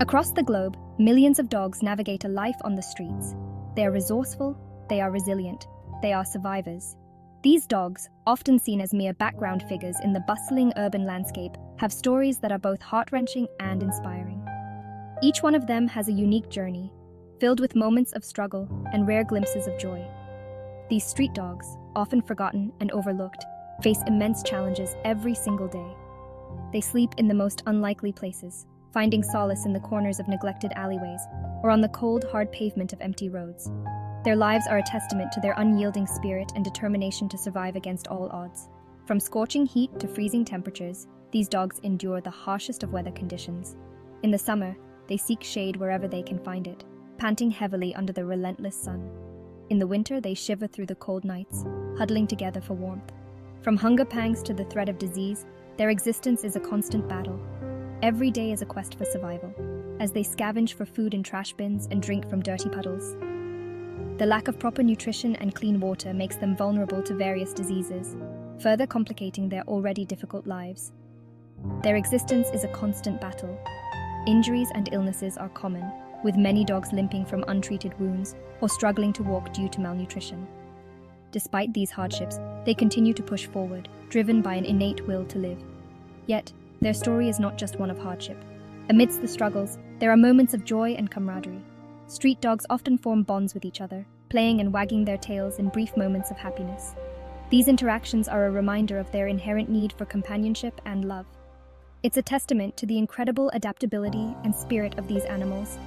Across the globe, millions of dogs navigate a life on the streets. They are resourceful, they are resilient, they are survivors. These dogs, often seen as mere background figures in the bustling urban landscape, have stories that are both heart-wrenching and inspiring. Each one of them has a unique journey, filled with moments of struggle and rare glimpses of joy. These street dogs, often forgotten and overlooked, face immense challenges every single day. They sleep in the most unlikely places, finding solace in the corners of neglected alleyways or on the cold, hard pavement of empty roads. Their lives are a testament to their unyielding spirit and determination to survive against all odds. From scorching heat to freezing temperatures, these dogs endure the harshest of weather conditions. In the summer, they seek shade wherever they can find it, panting heavily under the relentless sun. In the winter, they shiver through the cold nights, huddling together for warmth. From hunger pangs to the threat of disease, their existence is a constant battle. Every day is a quest for survival, as they scavenge for food in trash bins and drink from dirty puddles. The lack of proper nutrition and clean water makes them vulnerable to various diseases, further complicating their already difficult lives. Their existence is a constant battle. Injuries and illnesses are common, with many dogs limping from untreated wounds or struggling to walk due to malnutrition. Despite these hardships, they continue to push forward, driven by an innate will to live. Yet, their story is not just one of hardship. Amidst the struggles, there are moments of joy and camaraderie. Street dogs often form bonds with each other, playing and wagging their tails in brief moments of happiness. These interactions are a reminder of their inherent need for companionship and love. It's a testament to the incredible adaptability and spirit of these animals.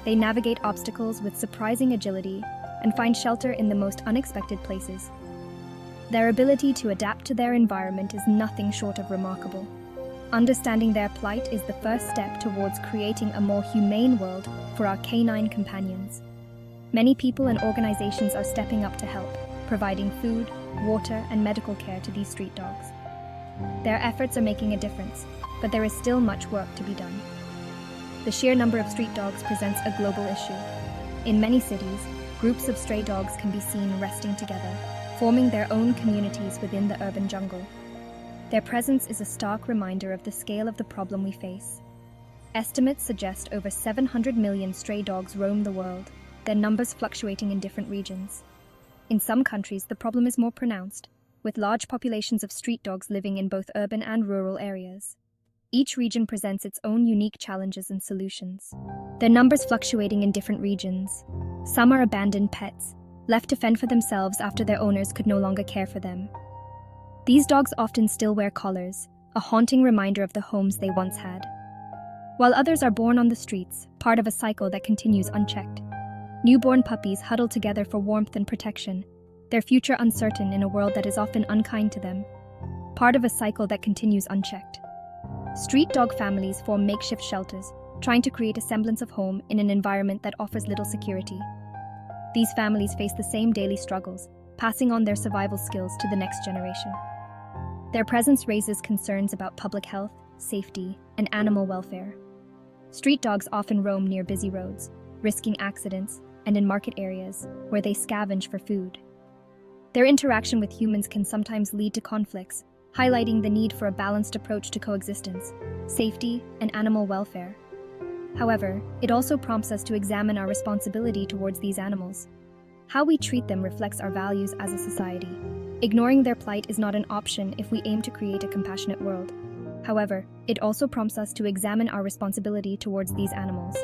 They navigate obstacles with surprising agility and find shelter in the most unexpected places. Their ability to adapt to their environment is nothing short of remarkable. Understanding their plight is the first step towards creating a more humane world for our canine companions. Many people and organizations are stepping up to help, providing food, water, and medical care to these street dogs. Their efforts are making a difference, but there is still much work to be done. The sheer number of street dogs presents a global issue. In many cities, groups of stray dogs can be seen resting together, forming their own communities within the urban jungle. Their presence is a stark reminder of the scale of the problem we face. Estimates suggest over 700 million stray dogs roam the world, their numbers fluctuating in different regions. In some countries, the problem is more pronounced, with large populations of street dogs living in both urban and rural areas. Each region presents its own unique challenges and solutions. Their numbers fluctuating in different regions. Some are abandoned pets, left to fend for themselves after their owners could no longer care for them. These dogs often still wear collars, a haunting reminder of the homes they once had. While others are born on the streets, part of a cycle that continues unchecked. Newborn puppies huddle together for warmth and protection, their future uncertain in a world that is often unkind to them. Part of a cycle that continues unchecked. Street dog families form makeshift shelters, trying to create a semblance of home in an environment that offers little security. These families face the same daily struggles, passing on their survival skills to the next generation. Their presence raises concerns about public health, safety, and animal welfare. Street dogs often roam near busy roads, risking accidents, and in market areas, where they scavenge for food. Their interaction with humans can sometimes lead to conflicts, highlighting the need for a balanced approach to coexistence, safety, and animal welfare. However, it also prompts us to examine our responsibility towards these animals. How we treat them reflects our values as a society. Ignoring their plight is not an option if we aim to create a compassionate world. However, it also prompts us to examine our responsibility towards these animals.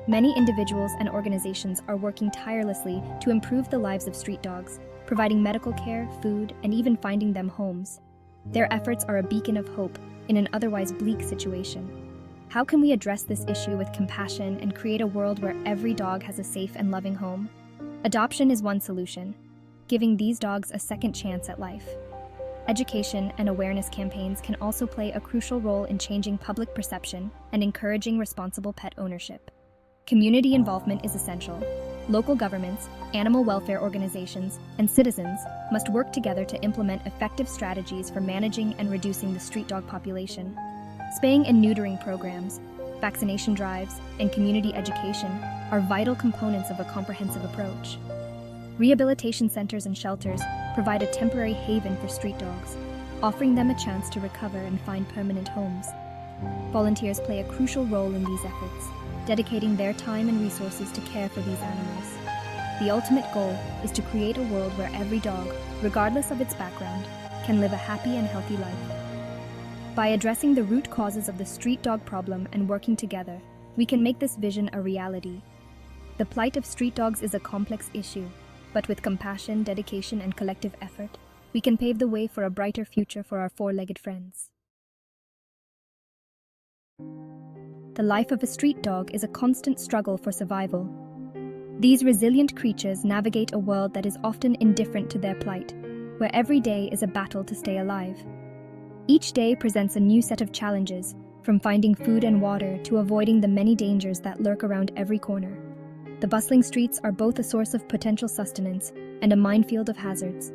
Many individuals and organizations are working tirelessly to improve the lives of street dogs, providing medical care, food, and even finding them homes. Their efforts are a beacon of hope in an otherwise bleak situation. How can we address this issue with compassion and create a world where every dog has a safe and loving home? Adoption is one solution, giving these dogs a second chance at life. Education and awareness campaigns can also play a crucial role in changing public perception and encouraging responsible pet ownership. Community involvement is essential. Local governments, animal welfare organizations, and citizens must work together to implement effective strategies for managing and reducing the street dog population. Spaying and neutering programs, vaccination drives, and community education are vital components of a comprehensive approach. Rehabilitation centers and shelters provide a temporary haven for street dogs, offering them a chance to recover and find permanent homes. Volunteers play a crucial role in these efforts, dedicating their time and resources to care for these animals. The ultimate goal is to create a world where every dog, regardless of its background, can live a happy and healthy life. By addressing the root causes of the street dog problem and working together, we can make this vision a reality. The plight of street dogs is a complex issue, but with compassion, dedication, and collective effort, we can pave the way for a brighter future for our four-legged friends. The life of a street dog is a constant struggle for survival. These resilient creatures navigate a world that is often indifferent to their plight, where every day is a battle to stay alive. Each day presents a new set of challenges, from finding food and water to avoiding the many dangers that lurk around every corner. The bustling streets are both a source of potential sustenance and a minefield of hazards.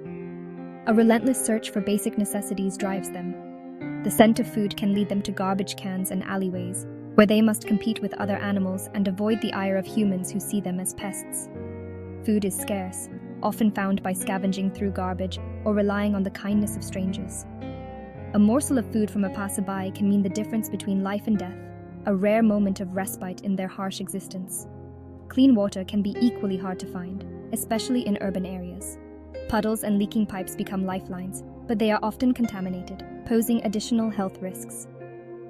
A relentless search for basic necessities drives them. The scent of food can lead them to garbage cans and alleyways, where they must compete with other animals and avoid the ire of humans who see them as pests. Food is scarce, often found by scavenging through garbage or relying on the kindness of strangers. A morsel of food from a passerby can mean the difference between life and death, a rare moment of respite in their harsh existence. Clean water can be equally hard to find, especially in urban areas. Puddles and leaking pipes become lifelines, but they are often contaminated, posing additional health risks.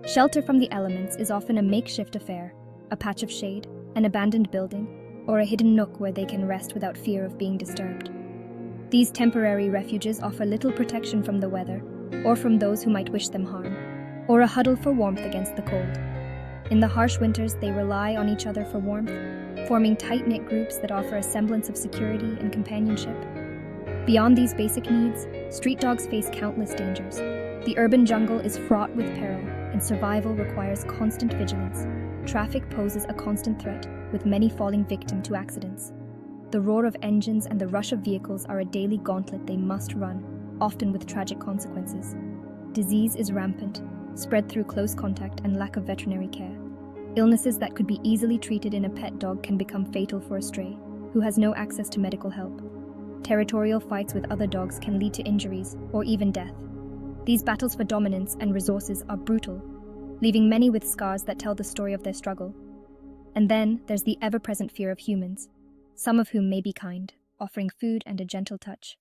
Shelter from the elements is often a makeshift affair, a patch of shade, an abandoned building, or a hidden nook where they can rest without fear of being disturbed. These temporary refuges offer little protection from the weather, or from those who might wish them harm, or a huddle for warmth against the cold. In the harsh winters, they rely on each other for warmth, forming tight-knit groups that offer a semblance of security and companionship. Beyond these basic needs, street dogs face countless dangers. The urban jungle is fraught with peril, and survival requires constant vigilance. Traffic poses a constant threat, with many falling victim to accidents. The roar of engines and the rush of vehicles are a daily gauntlet they must run, often with tragic consequences. Disease is rampant, spread through close contact and lack of veterinary care. Illnesses that could be easily treated in a pet dog can become fatal for a stray, who has no access to medical help. Territorial fights with other dogs can lead to injuries or even death. These battles for dominance and resources are brutal, leaving many with scars that tell the story of their struggle. And then there's the ever-present fear of humans, some of whom may be kind, offering food and a gentle touch,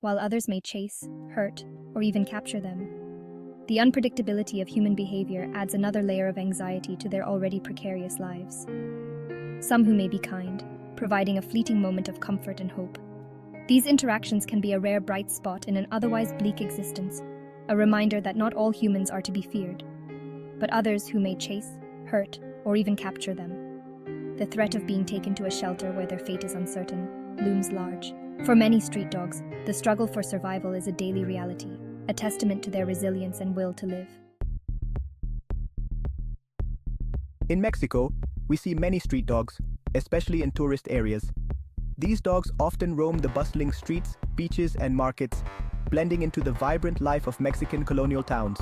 while others may chase, hurt, or even capture them. The unpredictability of human behavior adds another layer of anxiety to their already precarious lives. Some who may be kind, providing a fleeting moment of comfort and hope. These interactions can be a rare bright spot in an otherwise bleak existence, a reminder that not all humans are to be feared, but others who may chase, hurt, or even capture them. The threat of being taken to a shelter where their fate is uncertain looms large. For many street dogs, the struggle for survival is a daily reality, a testament to their resilience and will to live. In Mexico, we see many street dogs, especially in tourist areas. These dogs often roam the bustling streets, beaches, and markets, blending into the vibrant life of Mexican colonial towns.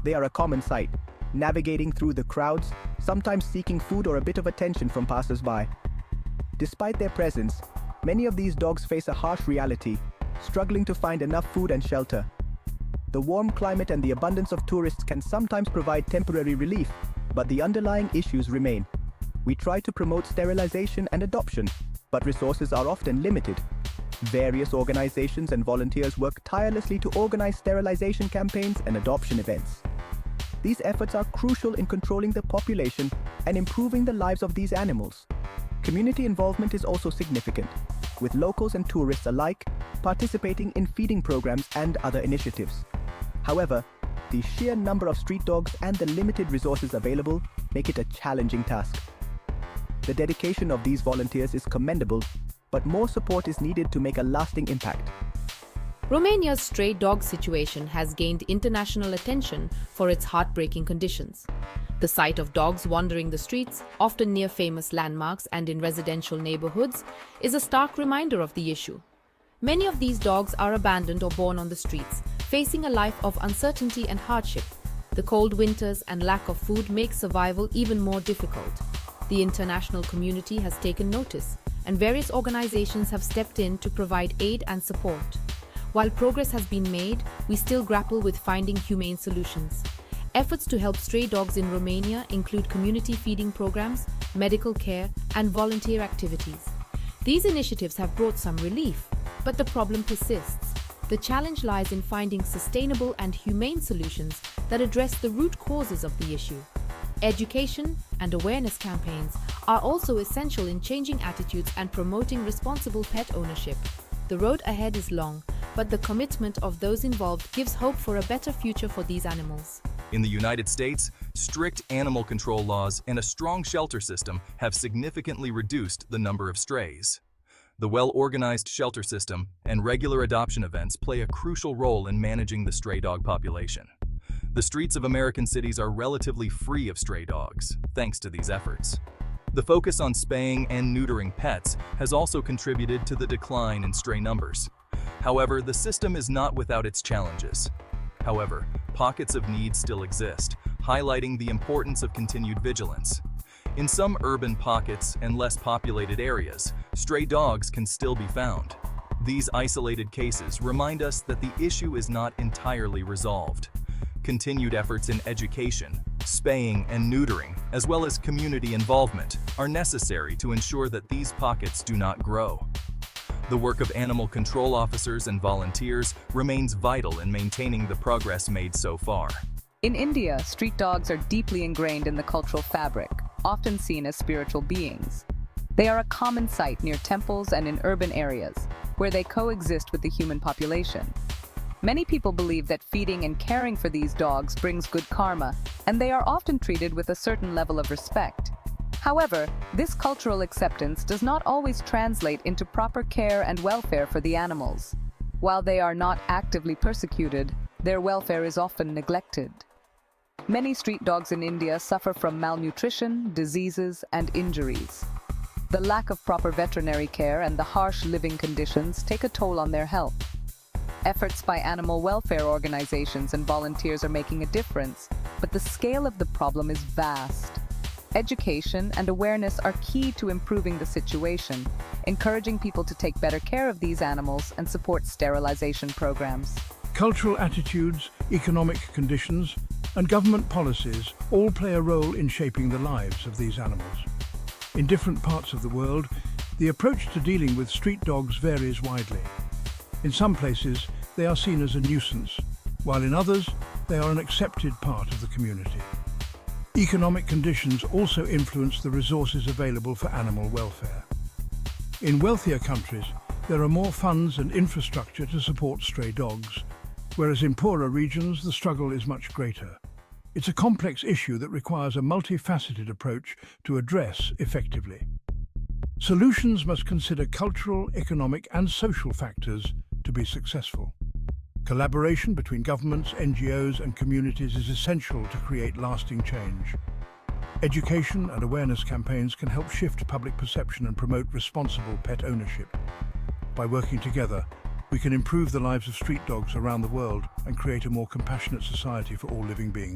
They are a common sight, navigating through the crowds, sometimes seeking food or a bit of attention from passers-by. Despite their presence, many of these dogs face a harsh reality, struggling to find enough food and shelter. The warm climate and the abundance of tourists can sometimes provide temporary relief, but the underlying issues remain. We try to promote sterilization and adoption, but resources are often limited. Various organizations and volunteers work tirelessly to organize sterilization campaigns and adoption events. These efforts are crucial in controlling the population and improving the lives of these animals. Community involvement is also significant, with locals and tourists alike participating in feeding programs and other initiatives. However, the sheer number of street dogs and the limited resources available make it a challenging task. The dedication of these volunteers is commendable, but more support is needed to make a lasting impact. Romania's stray dog situation has gained international attention for its heartbreaking conditions. The sight of dogs wandering the streets, often near famous landmarks and in residential neighborhoods, is a stark reminder of the issue. Many of these dogs are abandoned or born on the streets, facing a life of uncertainty and hardship. The cold winters and lack of food make survival even more difficult. The international community has taken notice, and various organizations have stepped in to provide aid and support. While progress has been made, we still grapple with finding humane solutions. Efforts to help stray dogs in Romania include community feeding programs, medical care, and volunteer activities. These initiatives have brought some relief, but the problem persists. The challenge lies in finding sustainable and humane solutions that address the root causes of the issue. Education and awareness campaigns are also essential in changing attitudes and promoting responsible pet ownership. The road ahead is long, but the commitment of those involved gives hope for a better future for these animals. In the United States, strict animal control laws and a strong shelter system have significantly reduced the number of strays. The well-organized shelter system and regular adoption events play a crucial role in managing the stray dog population. The streets of American cities are relatively free of stray dogs, thanks to these efforts. The focus on spaying and neutering pets has also contributed to the decline in stray numbers. However, the system is not without its challenges. However, pockets of need still exist, highlighting the importance of continued vigilance. In some urban pockets and less populated areas, stray dogs can still be found. These isolated cases remind us that the issue is not entirely resolved. Continued efforts in education, spaying and neutering, as well as community involvement, are necessary to ensure that these pockets do not grow. The work of animal control officers and volunteers remains vital in maintaining the progress made so far. In India, street dogs are deeply ingrained in the cultural fabric, often seen as spiritual beings. They are a common sight near temples and in urban areas, where they coexist with the human population. Many people believe that feeding and caring for these dogs brings good karma, and they are often treated with a certain level of respect. However, this cultural acceptance does not always translate into proper care and welfare for the animals. While they are not actively persecuted, their welfare is often neglected. Many street dogs in India suffer from malnutrition, diseases, and injuries. The lack of proper veterinary care and the harsh living conditions take a toll on their health. Efforts by animal welfare organizations and volunteers are making a difference, but the scale of the problem is vast. Education and awareness are key to improving the situation, encouraging people to take better care of these animals and support sterilization programs. Cultural attitudes, economic conditions, and government policies all play a role in shaping the lives of these animals. In different parts of the world, the approach to dealing with street dogs varies widely. In some places, they are seen as a nuisance, while in others, they are an accepted part of the community. Economic conditions also influence the resources available for animal welfare. In wealthier countries, there are more funds and infrastructure to support stray dogs, whereas in poorer regions, the struggle is much greater. It's a complex issue that requires a multifaceted approach to address effectively. Solutions must consider cultural, economic, and social factors to be successful. Collaboration between governments, NGOs, and communities is essential to create lasting change. Education and awareness campaigns can help shift public perception and promote responsible pet ownership. By working together, we can improve the lives of street dogs around the world and create a more compassionate society for all living beings.